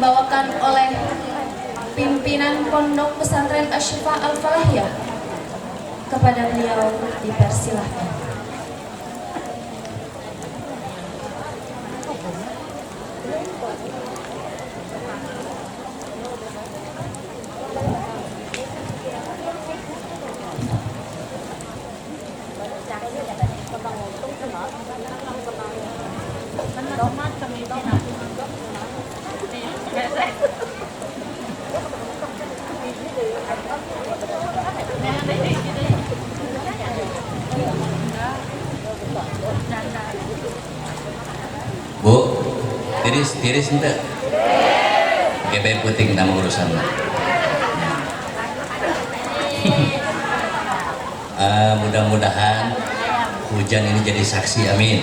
dibawakan oleh pimpinan Pondok Pesantren Asy-Syifa Al-Falahiyah. Kepada beliau dipersilahkan. Bu, tiris ente. Gebe puting nama urusan. Mudah-mudahan hujan ini jadi saksi, amin.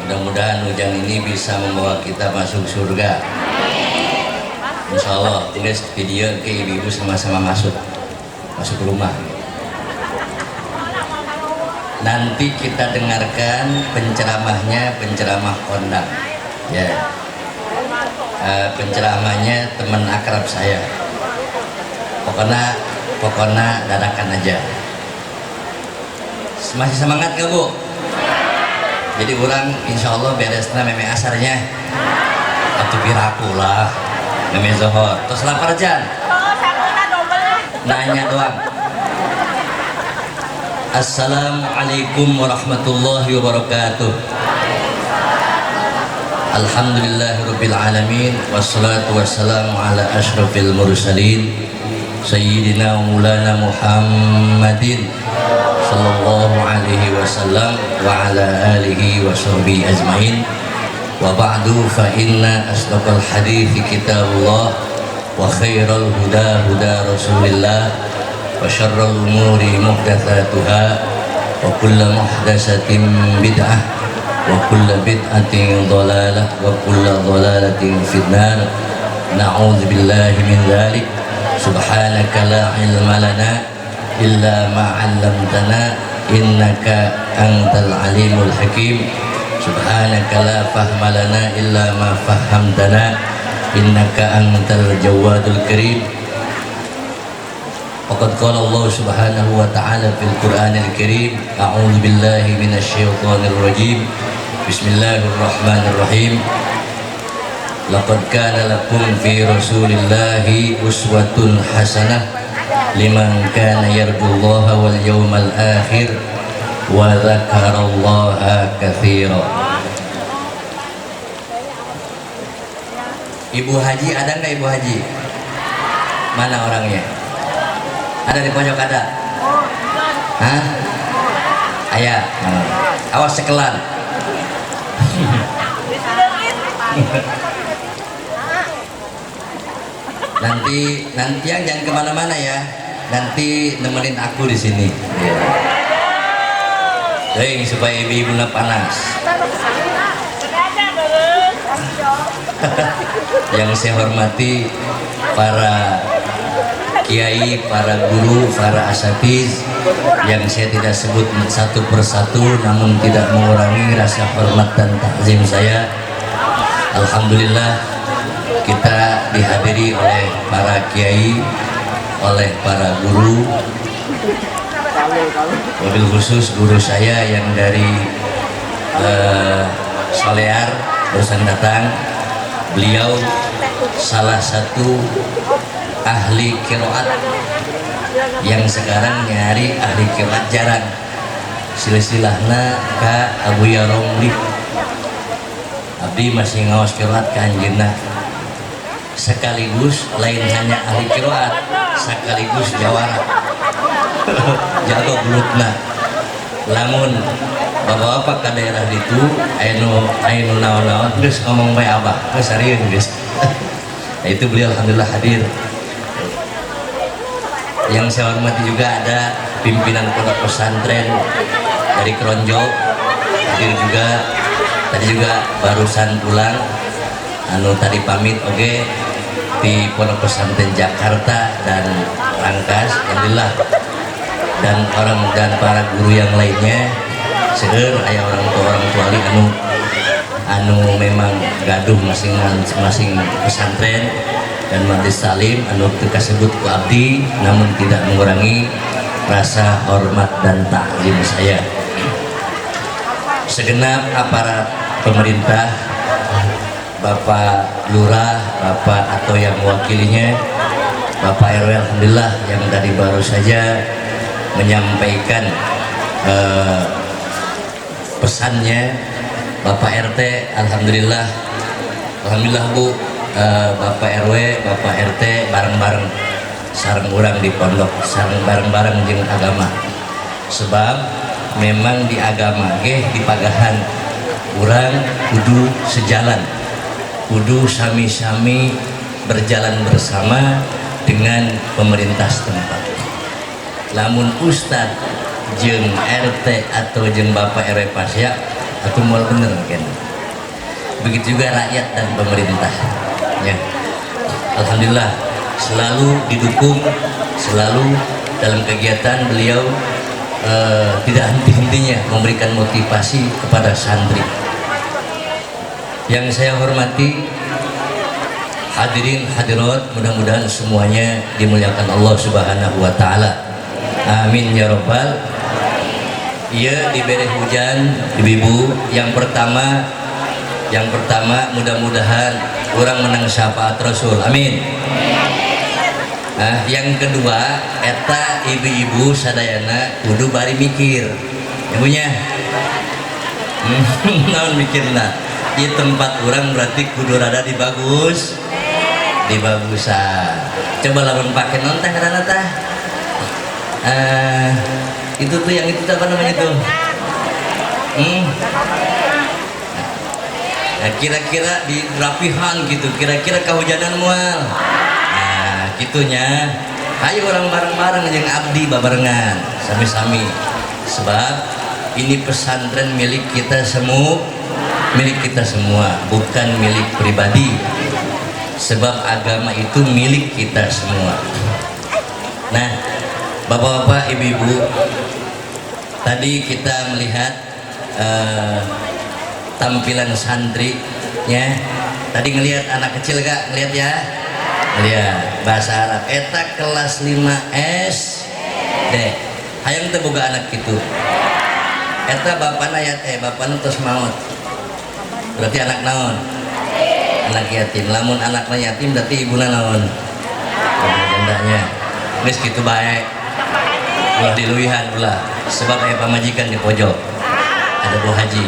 Mudah-mudahan hujan ini bisa membawa kita masuk surga. Insya Allah, tulis video ke ibu-ibu sama-sama masuk rumah. Nanti kita dengarkan penceramah kondang, ya. Penceramahnya teman akrab saya. Pokoknya dadakan aja. Masih semangat gak, Bu? Jadi orang insya Allah beresna meme asarnya. Atau piraku lah, meme zohor. Terus lapar jan? Nanya doang. Assalamualaikum warahmatullahi wabarakatuh. Alhamdulillahirabbil alamin wassalatu wassalamu ala asyrafil mursalin sayyidina maulana Muhammadin sallallahu alaihi wasallam wa ala alihi washabbihi ajmain. Wa ba'du fa inna asdaqal hadithi kitabullah wa khairal huda huda Rasulillah wa syarrul umuri muhdatsatuha wa kullu muhdatsatin bid'ah wa kullu bid'atin dhalalah wa kullu dhalalatin finnar. Na'udzu billahi min dzalik. Subhanaka la ilma lana illa ma 'allamtana innaka antal alimul hakim. Subhanaka la fahma lana illa ma fahhamtana innaka antal jawadul karim. Faqad qala Allah subhanahu wa ta'ala fil Qur'anil Karim, a'udzu billahi minasyaitonir rajim. Bismillahirrahmanirrahim. Laqad kana lakum fi Rasulillahi uswatun hasanah liman kana yarjullaha wal yawmal akhir wa dzakarallaha katsira. Ibu Haji ada nggak, Ibu Haji? Mana orangnya? Ada di pojok ada? Hah? Ayah, awas sekelan. Nanti yang jangan kemana-mana ya. Nanti nemenin aku di sini. Hei, supaya ibu-ibu panas. Yang saya hormati para kiai, para guru, para asatiz yang saya tidak sebut satu persatu, namun tidak mengurangi rasa hormat dan takzim saya. Alhamdulillah kita dihadiri oleh para kiai, oleh para guru, wabil khusus guru saya yang dari Solear barusan datang. Beliau salah satu ahli qiraat yang sekarang nyari ahli qiraat jarang. Silsilahna ka Abu Yaromli. Abdi masih ngawas qiraat ka anjeunna. Sekaligus lain hanya ahli qiraat, sekaligus jawara. Jago bulutna. Lamun bapak-bapak ke daerah itu anu naon-naon geus ngomong bae abah, geus sarieun geus. Nah, itu beliau alhamdulillah hadir. Yang saya hormati juga ada pimpinan pondok pesantren dari Kronjol hadir juga. Tadi juga barusan pulang tadi pamit di pondok pesantren Jakarta dan Rangkas, alhamdulillah. Dan para guru yang lainnya seueur aya orang tua anu memang gaduh masing-masing pesantren dan majelis taklim anu tersebut ku abdi, namun tidak mengurangi rasa hormat dan taklim saya. Segenap aparat pemerintah, Bapak Lurah, Bapak atau yang mewakilinya, Bapak RW, alhamdulillah yang tadi baru saja menyampaikan pesannya. Bapak RT, alhamdulillah Bu, Bapak RW, Bapak RT bareng-bareng sareng urang di pondok, sareng bareng-bareng jeung agama. Sebab memang di agama ge di pagahan urang kudu sejalan, kudu sami-sami berjalan bersama dengan pemerintah setempat. Lamun Ustad jeung RT atau jeung Bapak RW Pasya atau mau bener kan, begitu juga rakyat dan pemerintah ya. Alhamdulillah selalu didukung, selalu dalam kegiatan beliau tidak henti-hentinya memberikan motivasi kepada santri. Yang saya hormati hadirin hadirat, mudah-mudahan semuanya dimuliakan Allah Subhanahu wa taala. Amin ya rabbal. Iya, diberi hujan ibu-ibu. Yang pertama mudah-mudahan orang menang syafaat Rasul, amin. Nah, yang kedua eta ibu-ibu sadayana kudu bari mikir ibunya. Naon mikirna di tempat orang berarti kudu rada dibagusan. Coba lamun pakai nonteh karena tah itu tuh yang itu apa namanya tuh ya, kira-kira di rapihan gitu, kira-kira kehujanan mual. Nah gitunya, ayo orang bareng-bareng yang abdi babarengan sami-sami, sebab ini pesantren milik kita semua, bukan milik pribadi, sebab agama itu milik kita semua. Nah Bapak-bapak, ibu-ibu, tadi kita melihat tampilan santrinya. Tadi ngelihat anak kecil gak? Ngelihat ya? Ngelihat bahasa Arab. Eta kelas 5 SD. Hayang teu boga anak gitu. Eta bapana ya bapana terus maut. Berarti anak naon? Anak yatim. Lamun anakna yatim berarti ibuna naon? Jandanya. Geus kitu bae. Ulah diluihan ulah, sebab aya pamajikan di pojok ada Bu Haji.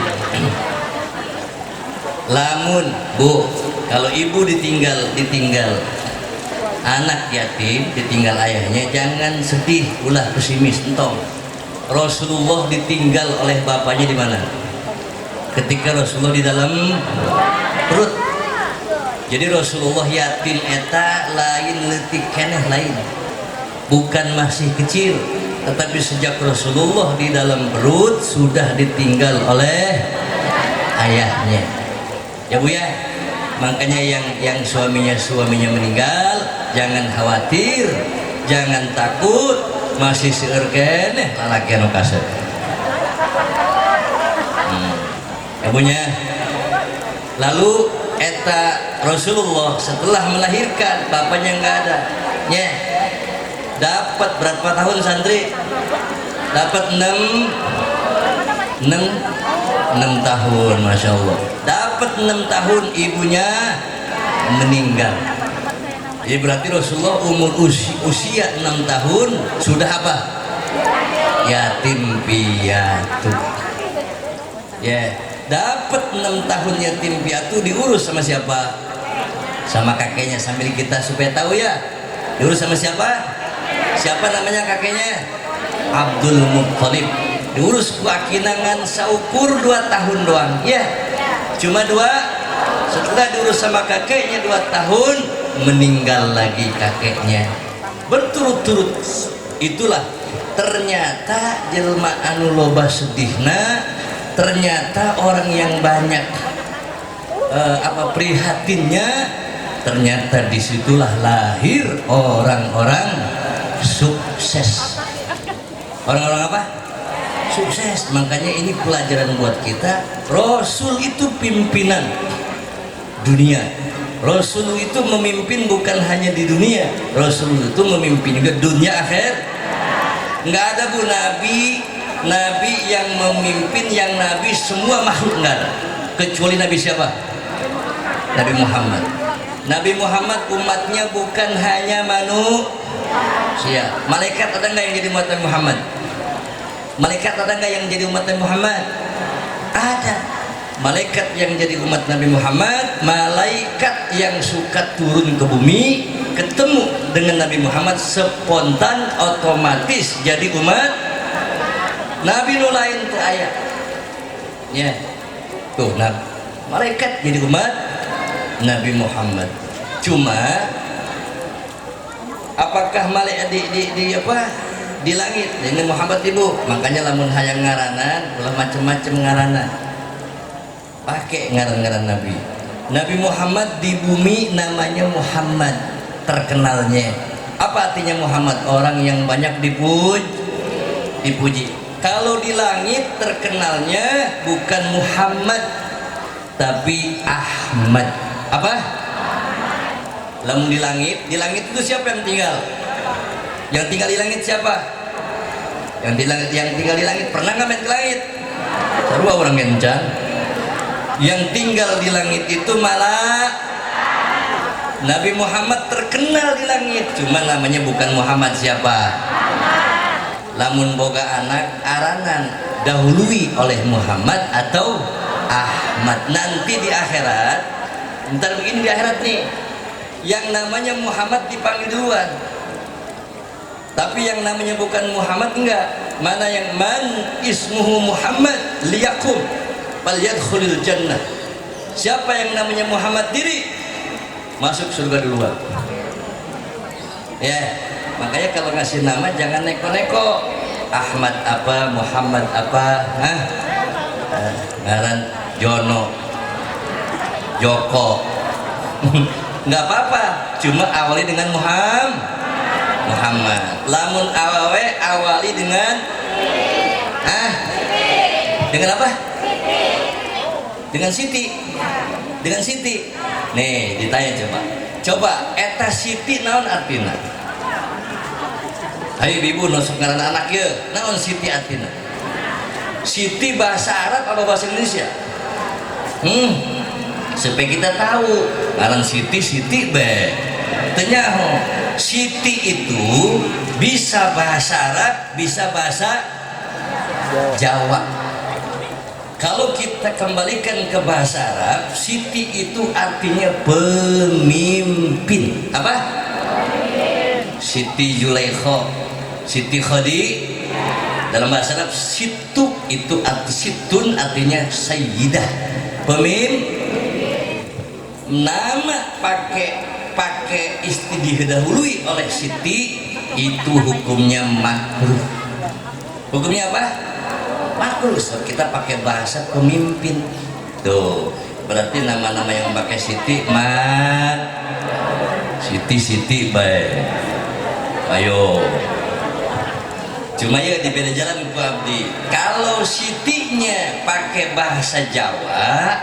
Lamun Bu, kalau ibu ditinggal anak yatim, ditinggal ayahnya, jangan sedih ulah pesimis entong. Rasulullah ditinggal oleh bapaknya di mana? Ketika Rasulullah di dalam perut. Jadi Rasulullah yatim eta lain leutik keneh lain, bukan masih kecil, tetapi sejak Rasulullah di dalam perut sudah ditinggal oleh ayahnya. Ya Bu ya, makanya yang suaminya meninggal jangan khawatir, jangan takut, masih seueur keneh lalaki anu kasep. Ya Bu nya. Lalu eta Rasulullah setelah melahirkan bapaknya nggak ada, ya. Dapat berapa tahun santri? Dapat 6 tahun, Masya Allah. Dapat 6 tahun ibunya meninggal. Jadi berarti Rasulullah umur usia 6 tahun sudah apa? Yatim piatu. Ya, dapat 6 tahun yatim piatu diurus sama siapa? Sama kakeknya, sambil kita supaya tahu ya. Diurus sama siapa? Siapa namanya kakeknya? Abdul Muttalib. Diurus keakinangan saukur 2 tahun doang ya, cuma 2. Setelah diurus sama kakeknya 2 tahun, meninggal lagi kakeknya berturut-turut. Itulah ternyata jelma anu loba sedihna, ternyata orang yang banyak prihatinnya, ternyata disitulah lahir orang-orang sukses. Orang-orang apa? sukses. Makanya ini pelajaran buat kita. Rasul itu pimpinan dunia. Rasul itu memimpin bukan hanya di dunia, Rasul itu memimpin juga dunia akhir. Nggak ada bu nabi yang memimpin, yang nabi semua makhluk nggak ada, kecuali nabi siapa? Nabi Muhammad. Nabi Muhammad umatnya bukan hanya manusia. Malaikat ada nggak yang jadi umat Nabi Muhammad? Malaikat ada nggak yang jadi umat Nabi Muhammad? Ada. Malaikat yang jadi umat Nabi Muhammad, malaikat yang suka turun ke bumi, ketemu dengan Nabi Muhammad, spontan otomatis jadi umat Nabi. Nulain tuh ayat ya tuh, nah malaikat jadi umat Nabi Muhammad. Cuma apakah malaikat di langit dengan Muhammad ibu? Makanya lamun hayang ngaranan ulah macem-macem ngaranan, pakai ngaran-ngaran Nabi. Nabi Muhammad di bumi namanya Muhammad, terkenalnya. Apa artinya Muhammad? Orang yang banyak dipuji. Kalau di langit terkenalnya bukan Muhammad tapi Ahmad. Apa? Lamun di langit itu siapa yang tinggal? Yang tinggal di langit siapa? Yang tinggal di langit pernah nggak main ke langit? Sarua orang kencan. Yang tinggal di langit itu malah Nabi Muhammad terkenal di langit, cuma namanya bukan Muhammad siapa? Lamun boga anak aranan dahului oleh Muhammad atau Ahmad. Nanti di akhirat, ntar begini di akhirat nih, yang namanya Muhammad dipanggil duluan, tapi yang namanya bukan Muhammad enggak. Mana yang man ismuhu Muhammad liyakum falyadkhulil jannah. Siapa yang namanya Muhammad diri masuk surga duluan. Ya, makanya kalau ngasih nama jangan neko-neko. Ahmad apa, Muhammad apa, ngaran Jono, Joko, nggak apa-apa. Cuma awali dengan Muhammad. Lamun awali dengan dengan apa? Dengan Siti. Nih ditanya coba eta Siti naon artina? Ayo ibu nusuk ngaran anak ya, naon Siti artina? Siti bahasa Arab apa bahasa Indonesia? Supaya kita tahu ngaran Siti be. Tenyaho Siti itu bisa bahasa Arab, bisa bahasa Jawa. Kalau kita kembalikan ke bahasa Arab, Siti itu artinya pemimpin. Apa? Siti Zulaikha, Siti Dalam bahasa Arab situ itu situn artinya sayyidah, pemimpin. Nama pakai isti didahului oleh Siti itu hukumnya makruh. Hukumnya apa? Makruh. So, kita pakai bahasa pemimpin. Tuh, berarti nama-nama yang pakai Siti Siti baik. Ayo. Cuma ya di beda jalan Bu Abdi. Kalau Sitinya pakai bahasa Jawa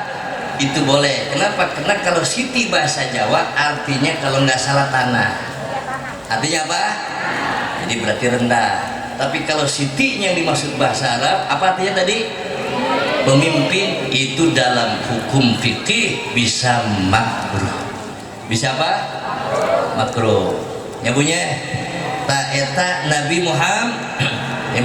itu boleh. Kenapa? Karena kalau Siti bahasa Jawa artinya kalau nggak salah tanah. Artinya apa? Jadi berarti rendah. Tapi kalau Sitinya yang dimaksud bahasa Arab, apa artinya tadi? Pemimpin. Itu dalam hukum fikih bisa makruh. Bisa apa? Makruh. Ya punya. Eta Nabi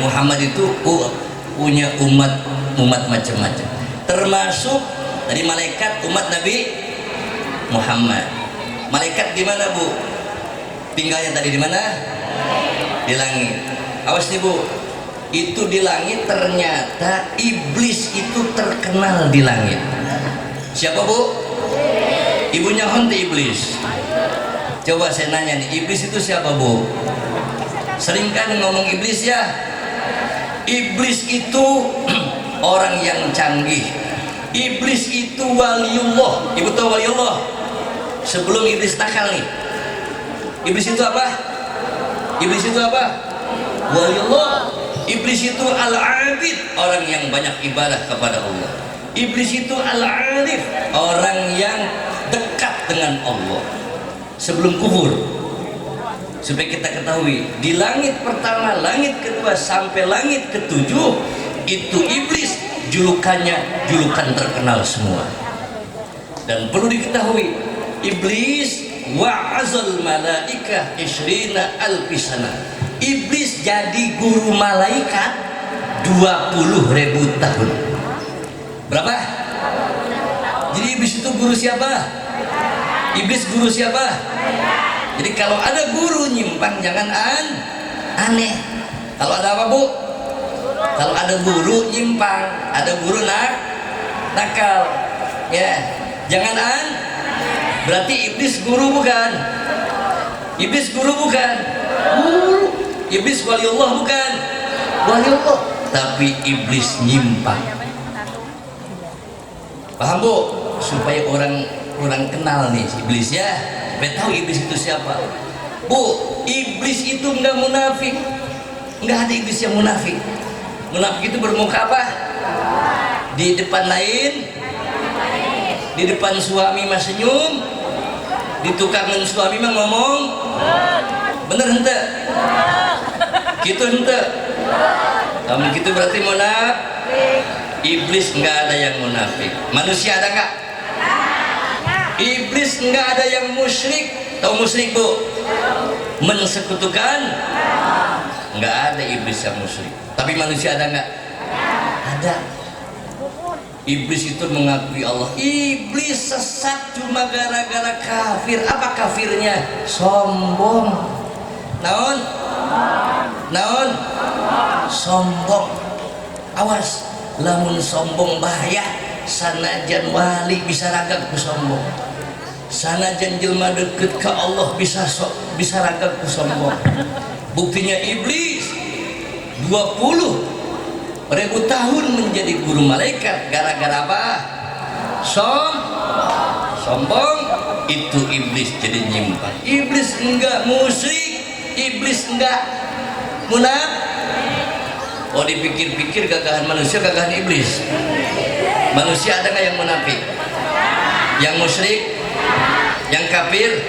Muhammad itu punya umat macam-macam, termasuk dari malaikat umat Nabi Muhammad. Malaikat di mana Bu? Tinggalnya tadi di mana? Di langit. Awas nih Bu, itu di langit ternyata iblis itu terkenal di langit. Siapa Bu? Ibunya honti iblis. Coba saya nanya nih, iblis itu siapa Bu? Sering kan ngomong iblis ya? Iblis itu orang yang canggih. Iblis itu waliullah. Ibu tahu waliullah? Sebelum iblis nakal nih, iblis itu apa? Iblis itu apa? Waliullah. Iblis itu al-abid, orang yang banyak ibadah kepada Allah. Iblis itu al-arif, orang yang dekat dengan Allah sebelum kufur. Supaya kita ketahui, di langit pertama, langit kedua sampai langit ketujuh, itu iblis julukannya julukan terkenal semua. Dan perlu diketahui, iblis wa'azal malaikah isrina alfisana. Iblis jadi guru malaikat 20.000 tahun. Berapa? Jadi iblis itu guru siapa? Iblis guru siapa? Jadi kalau ada guru nyimpang jangan aneh. Kalau ada apa, Bu? Kalau ada guru nyimpang, ada guru nakal, ya jangan berarti iblis guru bukan? Iblis guru bukan? Guru. Iblis waliullah bukan? Waliullah. Tapi iblis nyimpang. Paham, Bu? Supaya orang kenal nih iblis ya. Supaya tahu iblis itu siapa. Bu, iblis itu enggak munafik. Enggak ada iblis yang munafik. Munafik itu bermuka apa? Di depan lain, di depan suami mah senyum, di tukangan suami mah ngomong. Bener ente? Gitu ente? Kamu gitu berarti munafik. Iblis enggak ada yang munafik. Manusia ada enggak? Iblis enggak ada yang musyrik. Tahu musyrik, Bu? Mensekutukan? Enggak ada iblis yang musyrik. Tapi manusia ada enggak? Ada. Iblis itu mengakui Allah. Iblis sesat cuma gara-gara kafir. Apa kafirnya? Sombong. Naon? Naon? Sombong. Awas, lamun sombong bahaya. Sanajan wali bisa ragak ku sombong. Sanajan jelma deket ke Allah bisa ragak ku sombong. Buktinya iblis 20.000 tahun menjadi guru malaikat gara-gara apa? Sombong. Itu iblis jadi nyimpang. Iblis enggak musyrik, iblis enggak munafik. Oh, dipikir-pikir gagahan manusia, gagahan iblis. Manusia ada nggak yang munafik? Yang musyrik? Yang kafir?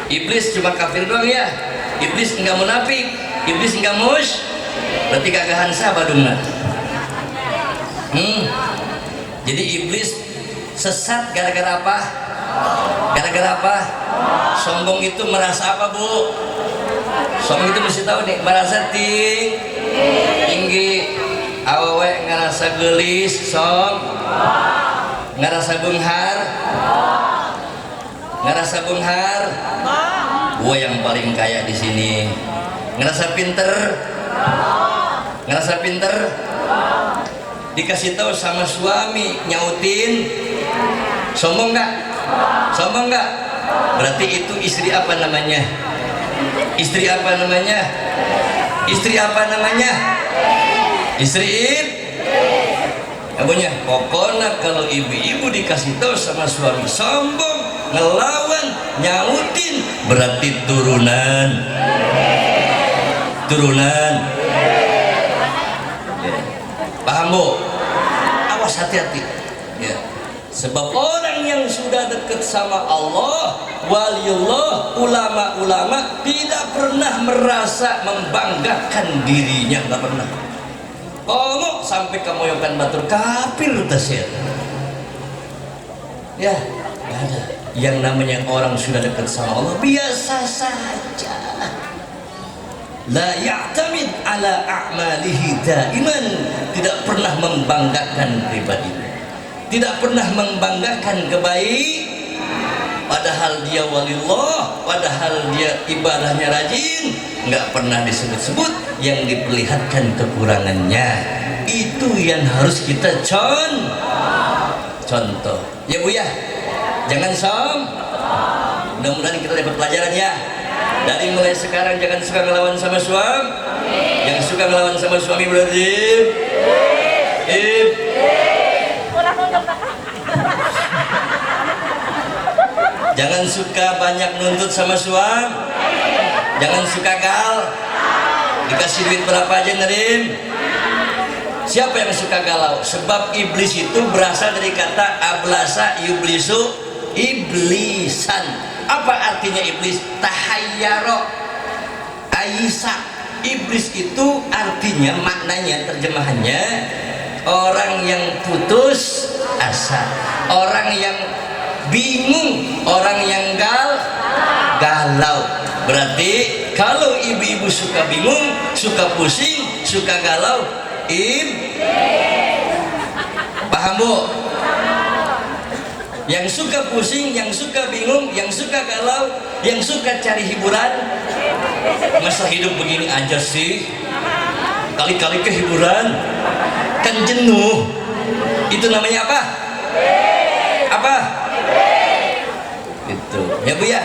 Iblis cuma kafir doang ya. Iblis enggak munafik, iblis enggak berarti gagahan sahabat dong. Jadi iblis sesat gara-gara apa? Gara-gara apa? Sombong itu merasa apa, Bu? Sombong itu mesti tahu nih, merasa tinggi, awewe ngerasa gelis, ngerasa bunghar, gua yang paling kaya di sini. Ngerasa pinter, dikasih tahu sama suami nyautin, sombong nggak? Berarti itu istri apa namanya? Istri Kamunya pokoknya kalau ibu-ibu dikasih tahu sama suami sombong, ngelawan, nyautin, berarti turunan. Ya. Paham, Bu? Awas, hati-hati ya. Sebab orang yang sudah dekat sama Allah, waliullah, ulama-ulama tidak pernah merasa membanggakan dirinya, nggak pernah. Kamu sampai kemoyokan batur kafir tasir. Ya, nggak ada. Yang namanya orang sudah dekat sama Allah biasa saja. La ya'tamid ala a'malihi daiman, tidak pernah membanggakan pribadinya, tidak pernah membanggakan kebaikan, padahal dia waliullah, padahal dia ibadahnya rajin, nggak pernah disebut-sebut, yang diperlihatkan kekurangannya. Itu yang harus kita contoh ya, Bu ya. Jangan mudah-mudahan kita dapat pelajaran ya. Dari mulai sekarang jangan suka ngelawan sama suami. Yang suka ngelawan sama suami berarti jangan suka banyak nuntut sama suami. Jangan suka Dikasih duit berapa aja ngerim? Siapa yang suka galau? Sebab iblis itu berasal dari kata ablasa yublisu, iblisan. Apa artinya iblis? Tahayyaro Aisa. Iblis itu artinya, maknanya, terjemahannya orang yang putus asa, orang yang bingung, orang yang galau. Berarti kalau ibu-ibu suka bingung, suka pusing, suka galau, paham bu? Yang suka pusing, yang suka bingung, yang suka galau, yang suka cari hiburan. Masa hidup begini aja sih, kali-kali ke hiburan kan jenuh. Itu namanya apa? Apa? Itu ya bu ya.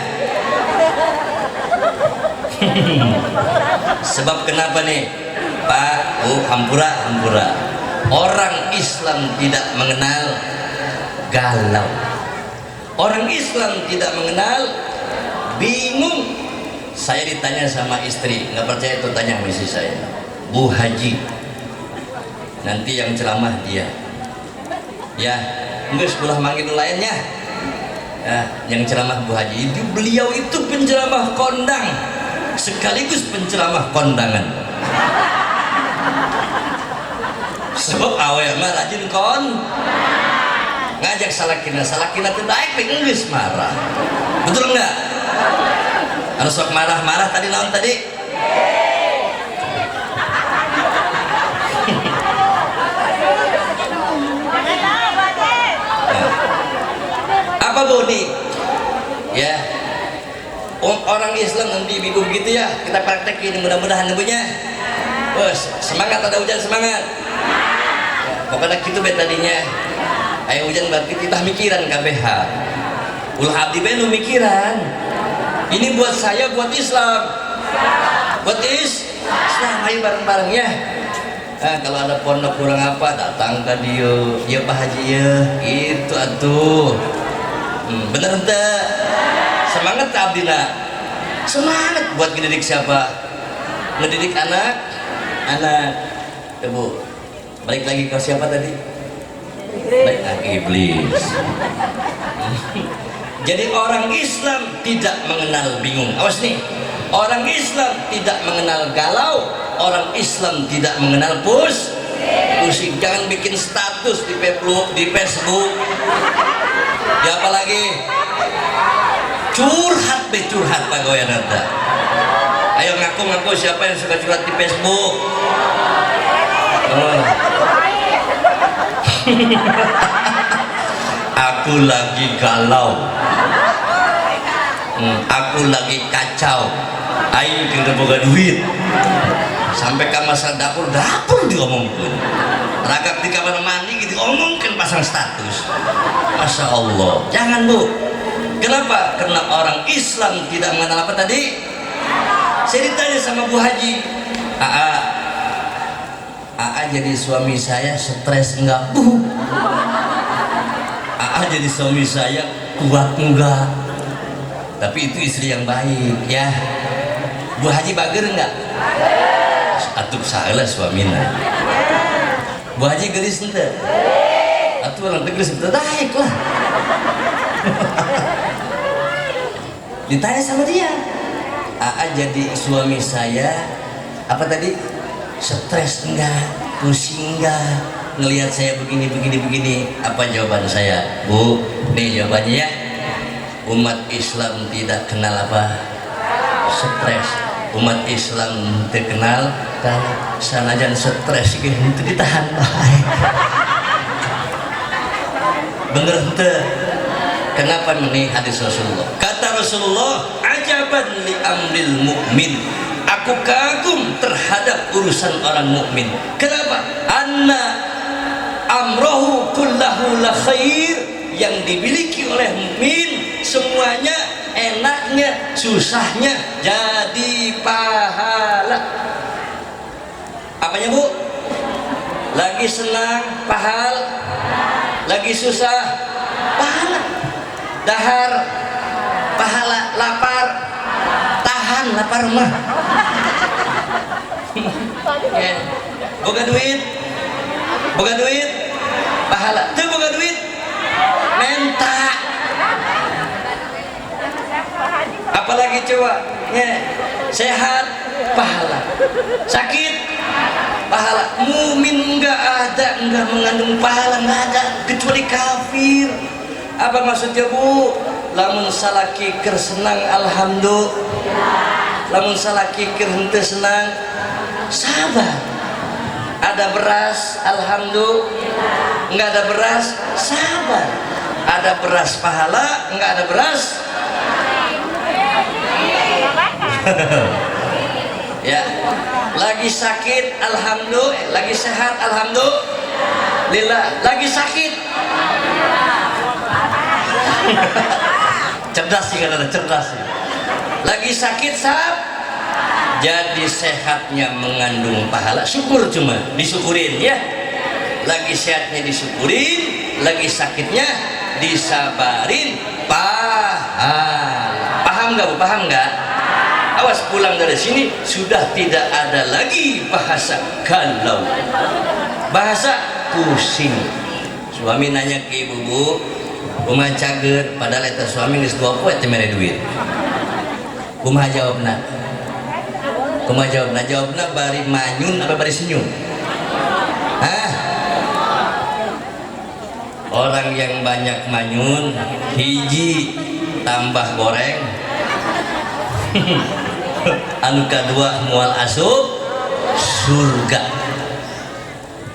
Sebab kenapa nih Pak? Hampura. Orang Islam tidak mengenal galau. Orang Islam tidak mengenal bingung. Saya ditanya sama istri, nggak percaya itu tanya sama istri saya, Bu Haji, nanti yang ceramah dia, ya, enggak sekolah manggil lainnya, ya, yang ceramah Bu Haji. Beliau itu penceramah kondang, sekaligus penceramah kondangan. Sebab awal mah rajin ngajak salakina tuh naik Inggris marah, betul nggak? Harus sok marah tadi naon tadi? Apa bu nih? Ya, orang Islam nanti bingung gitu ya, kita praktekin mudah-mudahan ibunya. Bos, semangat, ada hujan semangat. Ya, pokoknya gitu bet tadinya. Ayo hujan berarti kita mikiran KBH. Ulah abdi benu mikiran. Ini buat saya, buat Islam, buat Islam. Ayo bareng-bareng ya. Nah, kalau ada pondok kurang apa, datang ke dia. Ya Pak Haji ya, itu atuh. Bener ente. Semangat abdina. Semangat buat ngedidik siapa? Ngedidik anak. Ibu, balik lagi ke siapa tadi? Balik lagi iblis. Jadi orang Islam tidak mengenal bingung. Awas nih, orang Islam tidak mengenal galau, orang Islam tidak mengenal pusing. Jangan bikin status di Facebook, ya apalagi curhat Pak Goyan Anda. Ayo ngaku siapa yang suka curhat di Facebook? Aku lagi galau, aku lagi kacau, aing tidak boga duit, sampai ke masa dapur diomongkan, ragap di kamar mandi diomongkan, pasang status. Masya Allah, jangan bu. Kenapa? Karena orang Islam tidak mengenal apa tadi? Saya ditanya sama Bu Haji, Aa jadi suami saya stres enggak bu? Jadi suami saya kuat enggak? Tapi itu istri yang baik ya. Bu Haji bager enggak? Atuh salah suaminya. Bu Haji gelis ente? Atuh orang gelis ente baik lah. Ditanya sama dia, jadi suami saya apa tadi? Stres enggak? Pusing enggak? Ngelihat saya begini. Apa jawaban saya? Bu, nih jawabannya ya. Umat Islam tidak kenal apa? Stres. Umat Islam tidak kenal sanajan stres itu ditahan baik. Bener ente? Kenapa nih hadis Rasulullah? Kata Rasulullah, ajaban li amril mu'min. Aku kagum terhadap urusan orang mukmin. Kenapa? Anna amrohu kullahu la khair. Yang dimiliki oleh mukmin semuanya enaknya, susahnya jadi pahala. Apanya bu? Lagi senang pahala, lagi susah pahala, dahar pahala, lapar tahan lapar mah. Ya. Boga duit, pahala. Tuh boga duit, menta. Apalagi coba, ya. Sehat, pahala. Sakit, pahala. Mumin enggak mengandung pahala, enggak ada kecuali kafir. Apa maksudnya Bu? Lamun salah kikir senang alhamdulillah, lamun salah kikir henteu senang sabar. Ada beras alhamdulillah, enggak ada beras sabar. Ada beras pahala, enggak ada beras ya. Lagi sakit alhamdulillah, lagi sehat alhamdulillah, lagi sakit cerdas sih, kan ada cerdas sih. Lagi sakit jadi sehatnya mengandung pahala, syukur, cuma disyukurin ya. Lagi sehatnya disyukurin, lagi sakitnya disabarin, pahala. Paham nggak Bu? Paham nggak? Awas pulang dari sini sudah tidak ada lagi bahasa galau, bahasa pusing. Suami nanya ke ibu, Bu, rumah cager, padahal itu suami geus 2 poe teh mere duit. Kumaha jawabna? Jawabna bari manyun apa bari senyum? Hah? Orang yang banyak manyun hiji tambah goreng anu kedua mual asup surga.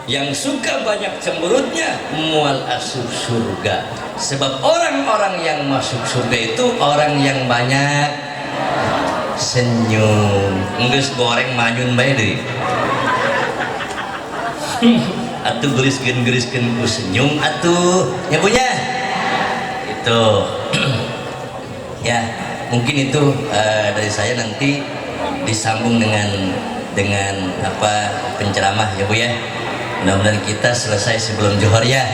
Yang suka banyak cemberutnya mual asup surga. Sebab orang-orang yang masuk surga itu orang yang banyak senyum. Enggeus goreng manyun bae deui. Atuh geriskeun ku senyum atuh. Ya punya. Itu. Ya, mungkin itu dari saya, nanti disambung dengan apa penceramah ya Bu ya. Mudah-mudahan kita selesai sebelum zuhur ya,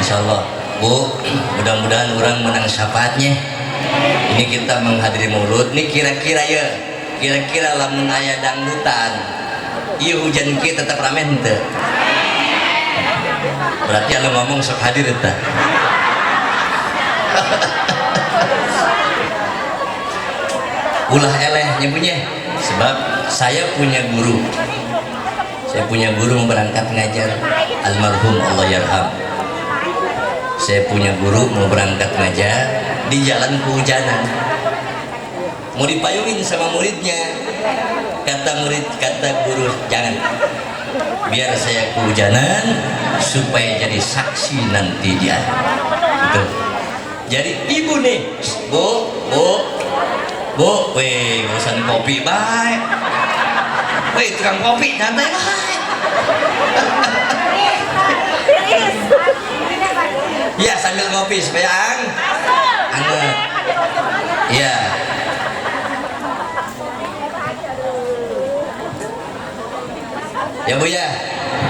insyaallah Bu. Mudah-mudahan orang menang syafaatnya. Ini kita menghadiri maulud nih, kira-kira lamun aya dangdutan ieu hujan kieu tetap rame henteu? Berarti anu ngomong sok hadir eta. Ulah eleh nyebutnya, sebab saya punya guru mau berangkat ngajar, almarhum Allah yarham. Saya punya guru mau berangkat ngajar, di jalan kehujanan, mau dipayungin sama muridnya. Kata guru, jangan, biar saya kehujanan supaya jadi saksi nanti dia. Gitu. Jadi ibu nih, Bu, weh, pesan kopi baik. Weh, tukang kopi, santai baik. Ya, sambil ngopi supaya anget. Ya. Ya Bu ya,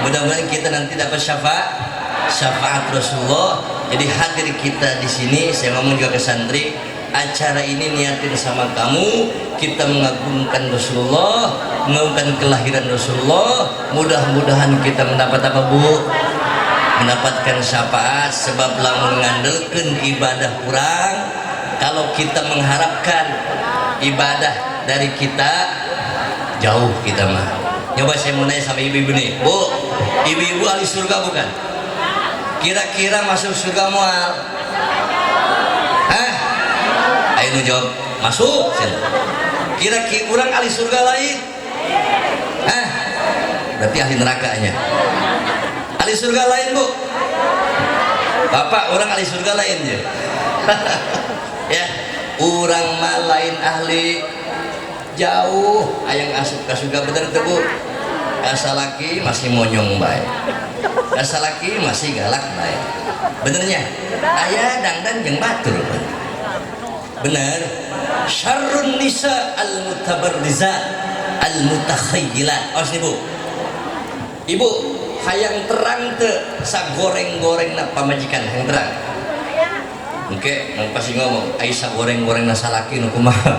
mudah-mudahan kita nanti dapat syafaat Rasulullah. Jadi hadir kita di sini, saya ngomong juga ke santri, acara ini niatin sama kamu, kita mengagungkan Rasulullah, mengagungkan kelahiran Rasulullah. Mudah-mudahan kita mendapat apa Bu? Mendapatkan syafaat. Sebab lamun ngandalkeun ibadah kurang, kalau kita mengharapkan ibadah dari kita, jauh kita mah. Coba saya mau nanya sama ibu-ibu nih, Bu, ibu-ibu ahli surga bukan? Kira-kira masuk surga mual? Hah? Ayo jawab, masuk. Kira-kira kurang ahli surga lain? Hah? Berarti ahli nerakanya. Ahli surga lain Bu? Bapak, orang ahli surga lain ya? Ya, orang mah lain ahli jauh, ayang asup ke surga bener tuh Bu. Kasalaki masih monyong baik, kasalaki masih galak baik, benernya ayah dangdan jeung batur bener. Syarrun nisa al mutabarrizat al mutakhayyilat. Awas nih Bu, ibu hayang terang teu sagoreng-goreng na pamajikan hayang terang. Oke, pasti ngomong, ai sagoreng-goreng na salaki nu kumaha.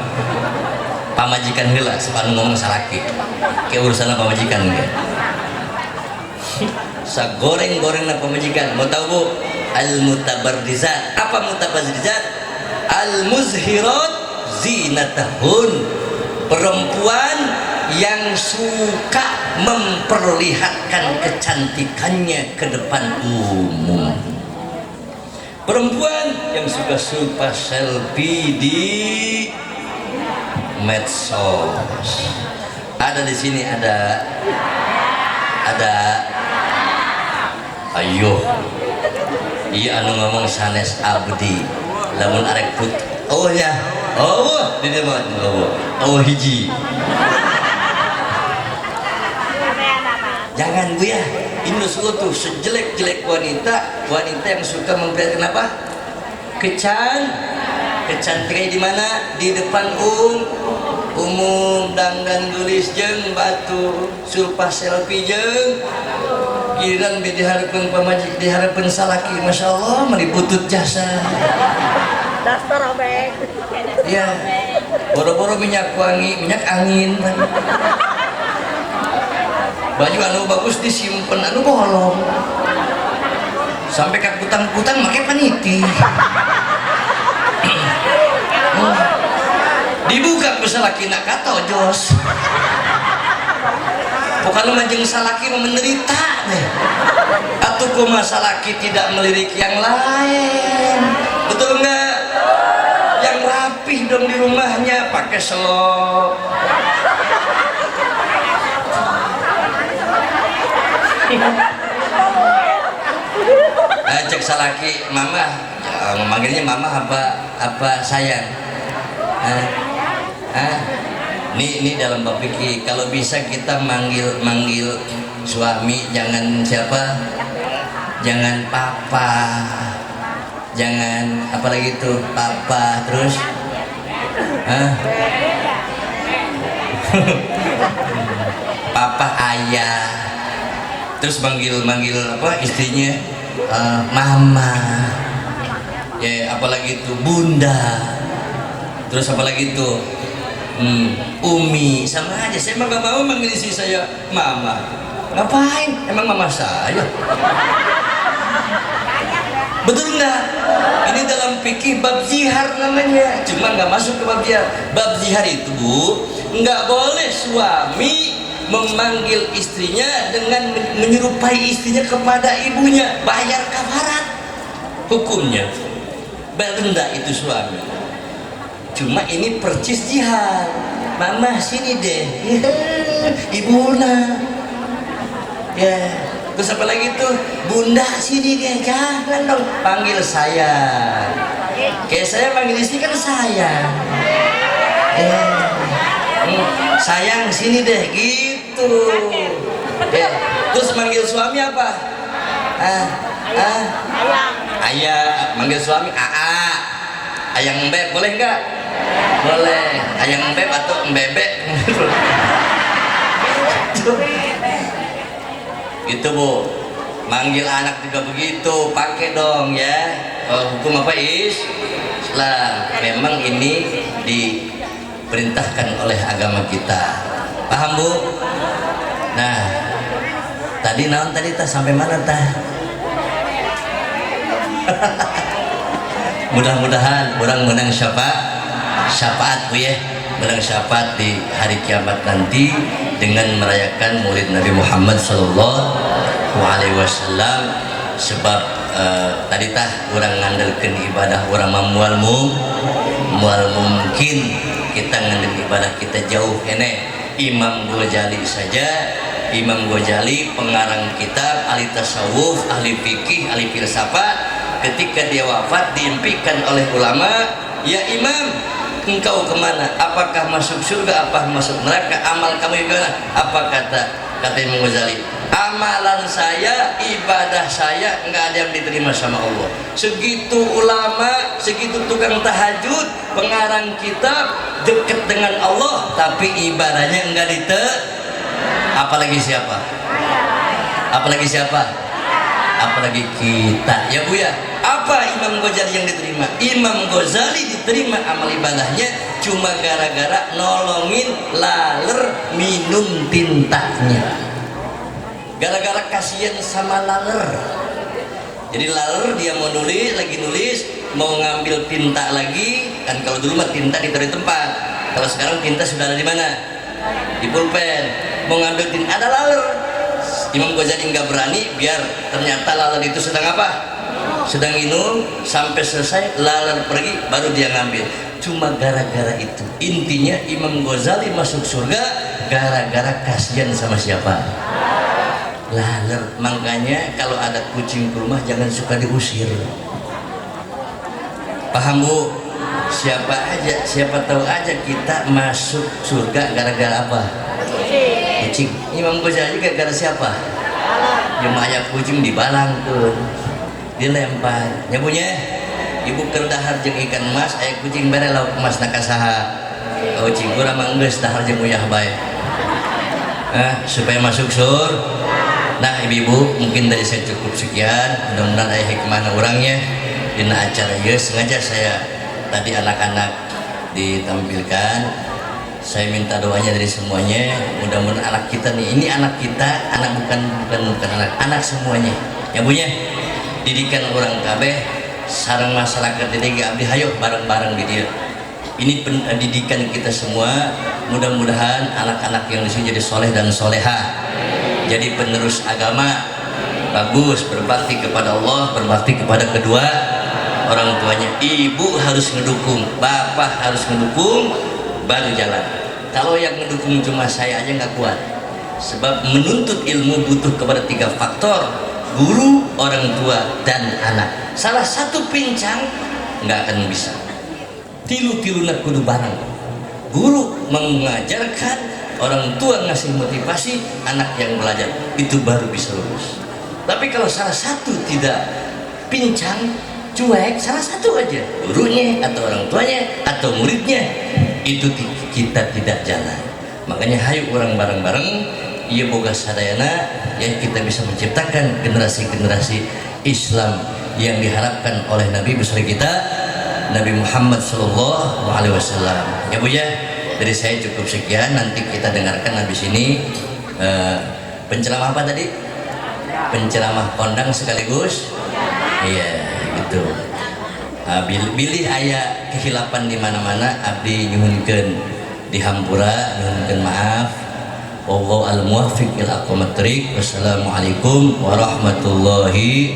pamajikan heula sepanu ngomong salaki ke urusan pamajikan ge sagoreng-goreng na pamajikan. Mau tahu Bu? Al-mutabarrizat. Apa mutabarrizat? Al-muzhirat zinatahun, perempuan yang suka memperlihatkan kecantikannya ke depan umum, perempuan yang suka selfie di medsos. Ada di sini ada ayo iya anu ngomong sanes abdi lamun arek put oh ya oh di mana oh hiji jangan Bu ya, ini Rasulullah tuh sejelek-jelek wanita yang suka memperlihatkan apa? Kecantikan di mana? Di depan umum dangdan gelis jeung batu sulpas selfie jeung giliran diharapkan pamajik diharapkan salaki, masya Allah meliputut jasa dasar obeng ya boro-boro minyak wangi minyak angin baju anu bagus disimpan anu bolong sampai ke kutang-kutang make paniti dibuka ku salaki nak katojos bukan majeng salaki menderita deh atau kuma salaki tidak melirik yang lain, betul enggak? Yang rapih dong di rumahnya pakai selop cek salaki mama memanggilnya mama apa sayang ini dalam bab fikih kalau bisa kita manggil suami jangan siapa, jangan papa, jangan apalagi itu papa terus papa ayah terus manggil apa istrinya mama ya apalagi itu bunda terus apalagi itu umi sama aja. Saya emang gak mau manggil istri saya mama, ngapain emang mama saya betul nggak? Ini dalam fikih bab zihar namanya, cuma nggak masuk ke bab zihar. Bab zihar itu Bu nggak boleh suami memanggil istrinya dengan menyerupai istrinya kepada ibunya, bayar kafarat hukumnya, bayar denda itu suami. Cuma ini percis jihad, mama sini deh ibuna ya terus apa lagi tuh bunda sini deh jangan dong panggil saya kayak saya panggil istri kan sayang sayang sini deh gitu ya. Terus manggil suami apa ayah manggil suami ayang beb boleh nggak? Boleh ayang beb atau mbebek gitu Bu. Manggil anak juga begitu pakai dong ya. Hukum apa Islam, memang ini diperintahkan oleh agama kita, paham Bu? Nah tadi naon tadi sampai mana mudah-mudahan orang menang syafaat Bu ya, menang syafaat di hari kiamat nanti dengan merayakan Maulid Nabi Muhammad sallallahu alaihi wasallam. Sebab tadi orang ngandalkeun ibadah orang mual mungkin kita ngandel ibadah kita jauh ene. Imam Ghazali saja, Imam Ghazali pengarang kitab ahli tasawuf, ahli fikih, ahli filsafat, ketika dia wafat diimpikan oleh ulama, ya Imam engkau kemana? Apakah masuk surga? Apa masuk neraka? Amal kamu gimana? Apa kata Imam Ghazali? Amalan saya, ibadah saya nggak ada yang diterima sama Allah. Segitu ulama, segitu tukang tahajud, pengarang kitab, dekat dengan Allah, tapi ibadahnya enggak apalagi siapa? Apalagi siapa? Apalagi kita ya Bu ya. Apa Imam Ghazali yang diterima? Imam Ghazali diterima amal ibadahnya cuma gara-gara nolongin laler minum tintanya, gara-gara kasihan sama laler. Jadi laler dia mau nulis, lagi nulis, mau ngambil tinta lagi, kan kalau dulu mah tinta ditaruh di tempat, kalau sekarang tinta sudah ada di mana? Di pulpen. Mau ngambil tinta, ada laler. Imam Ghazali nggak berani, biar ternyata laler itu sedang apa? Sedang minum, sampai selesai laler pergi, baru dia ngambil. Cuma gara-gara itu. Intinya Imam Ghazali masuk surga gara-gara kasihan sama siapa? Laler. Makanya kalau ada kucing ke rumah jangan suka diusir. Paham Bu? Siapa tahu aja kita masuk surga gara-gara apa? Kucing. Imam Ghazali gara-gara siapa? Jemaah kucing dibalang tuh, dilempar. Nyabunya ibu kendahar jeung ikan emas, aya kucing bare lauk emas nakasaha. Kucing urang mah geus dahar jeung uyah bae. Supaya masuk surga. Nah ibu-ibu, mungkin dari saya cukup sekian, mudah-mudahan ada hikmah orangnya di acara ya. Sengaja saya tadi anak-anak ditampilkan, saya minta doanya dari semuanya, mudah-mudahan anak kita nih, ini anak kita, anak bukan anak semuanya ya bunya, didikan orang kabeh sareng masyarakat ini abdi hayo bareng-bareng di dia. Ini pendidikan kita semua, mudah-mudahan anak-anak yang di sini jadi soleh dan soleha, jadi penerus agama, bagus, berbakti kepada Allah, berbakti kepada kedua orang tuanya. Ibu harus ngedukung, bapak harus ngedukung, baru jalan. Kalau yang ngedukung cuma saya aja nggak kuat, sebab menuntut ilmu butuh kepada 3 faktor: guru, orang tua, dan anak. Salah satu pincang nggak akan bisa. Tilu-tiluna kudu bareng. Guru mengajarkan, orang tua ngasih motivasi, anak yang belajar, itu baru bisa lulus. Tapi kalau salah satu tidak pincang, cuek, salah satu aja, gurunya atau orang tuanya atau muridnya, itu kita tidak jalan. Makanya hayu orang bareng-bareng, iya boga sadayana, ya kita bisa menciptakan generasi-generasi Islam yang diharapkan oleh Nabi besar kita Nabi Muhammad SAW. Ya Bu ya, dari saya cukup sekian. Nanti kita dengarkan habis ini penceramah apa tadi? Penceramah kondang sekaligus. Iya, gitu. Bilih aya kehilapan di mana-mana, abdi nyuhunkeun dihampura, nyuhunkeun maaf. Wallahu al-muwaffiq ila aqwamit thoriq. Wassalamualaikum warahmatullahi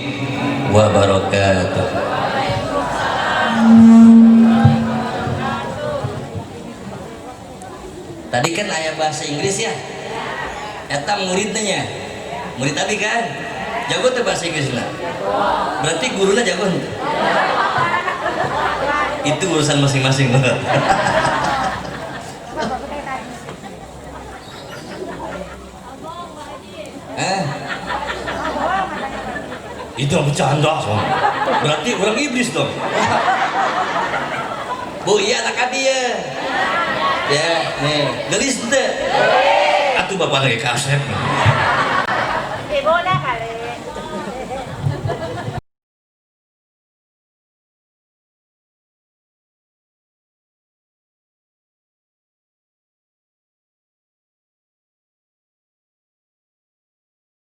wabarakatuh. Tadi kan ayat bahasa Inggris ya, eta muridnya, murid tadi kan jago tuh bahasa Inggrisnya, berarti gurunya jago. Itu urusan masing-masing. Itu bercanda, berarti orang iblis dong. Bu, iya anak dia. Ya, nih, gelis deh. Atuh bapak lagi kasep.